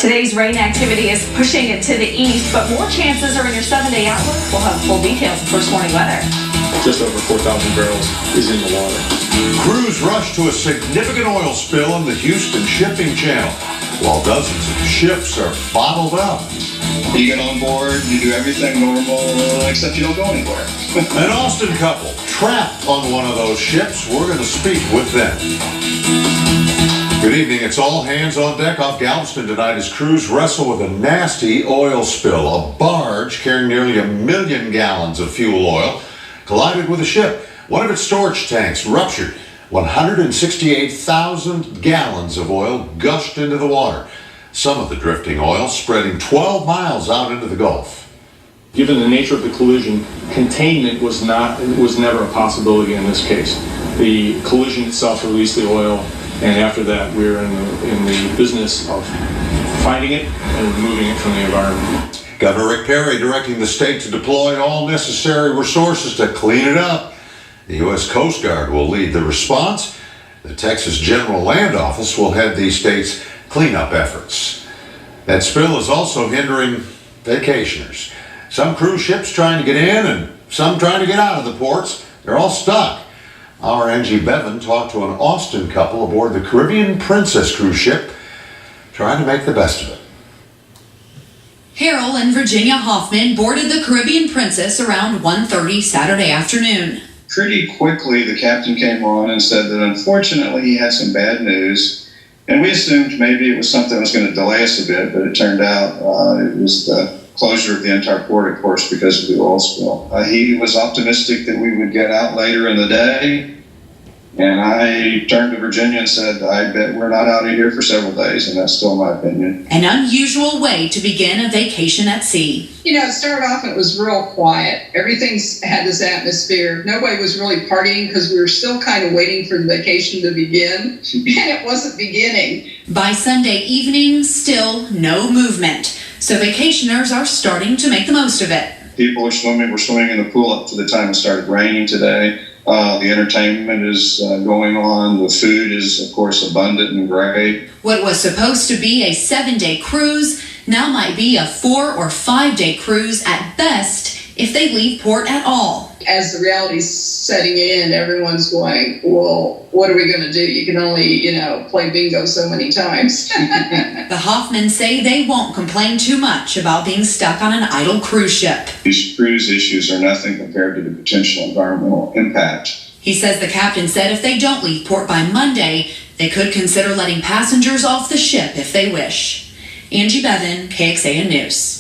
Today's rain activity is pushing it to the east, but more chances are in your 7-day outlook. We'll have full details of first morning weather. Just over 4,000 barrels is in the water. Crews rush to a significant oil spill in the Houston shipping channel, while dozens of ships are bottled up. You get on board, you do everything normal, except you don't go anywhere. An Austin couple trapped on one of those ships. We're going to speak with them. Good evening. It's all hands on deck off Galveston tonight as crews wrestle with a nasty oil spill. A barge carrying nearly 1 million gallons of fuel oil collided with a ship. One of its storage tanks ruptured. 168,000 gallons of oil gushed into the water. Some of the drifting oil spreading 12 miles out into the Gulf. Given the nature of the collision, containment was never a possibility in this case. The collision itself released the oil, and after that we're in the business of finding it and removing it from the environment. Governor Rick Perry directing the state to deploy all necessary resources to clean it up. The U.S. Coast Guard will lead the response. The Texas General Land Office will head the state's cleanup efforts. That spill is also hindering vacationers. Some cruise ships trying to get in and some trying to get out of the ports. They're all stuck. Our Angie Bevan talked to an Austin couple aboard the Caribbean Princess cruise ship, trying to make the best of it. Harold and Virginia Hoffman boarded the Caribbean Princess around 1:30 Saturday afternoon. Pretty quickly, the captain came on and said that unfortunately he had some bad news. And we assumed maybe it was something that was going to delay us a bit, but it turned out it was the closure of the entire port, of course, because of the oil spill. He was optimistic that we would get out later in the day. And I turned to Virginia and said, I bet we're not out of here for several days, and that's still my opinion. An unusual way to begin a vacation at sea. You know, it started off and it was real quiet. Everything had this atmosphere. Nobody was really partying because we were still kind of waiting for the vacation to begin, and it wasn't beginning. By Sunday evening, still no movement. So vacationers are starting to make the most of it. People are swimming. We're swimming in the pool up to the time it started raining today. The entertainment is going on. The food is, of course, abundant and great. What was supposed to be a 7-day cruise now might be a 4 or 5-day cruise at best if they leave port at all. As the reality's setting in, everyone's going, well, what are we going to do? You can only, play bingo so many times. The Hoffmans say they won't complain too much about being stuck on an idle cruise ship. These cruise issues are nothing compared to the potential environmental impact. He says the captain said if they don't leave port by Monday, they could consider letting passengers off the ship if they wish. Angie Bevan, KXAN News.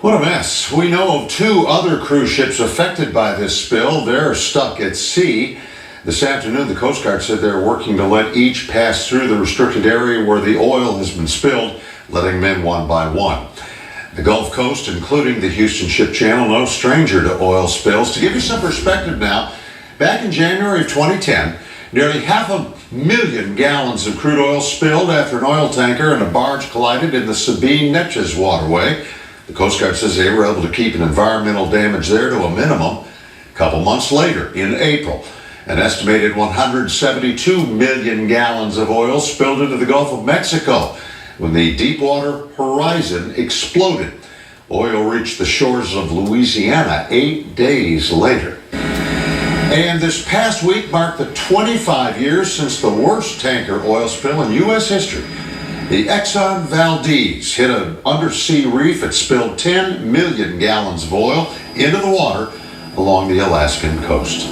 What a mess. We know of 2 other cruise ships affected by this spill. They're stuck at sea. This afternoon, the Coast Guard said they're working to let each pass through the restricted area where the oil has been spilled, letting them in one by one. The Gulf Coast, including the Houston Ship Channel, no stranger to oil spills. To give you some perspective now, back in January of 2010, nearly 500,000 gallons of crude oil spilled after an oil tanker and a barge collided in the Sabine-Neches waterway. The Coast Guard says they were able to keep an environmental damage there to a minimum. A couple months later, in April, an estimated 172 million gallons of oil spilled into the Gulf of Mexico when the Deepwater Horizon exploded. Oil reached the shores of Louisiana 8 days later. And this past week marked the 25 years since the worst tanker oil spill in U.S. history. The Exxon Valdez hit an undersea reef that spilled 10 million gallons of oil into the water along the Alaskan coast.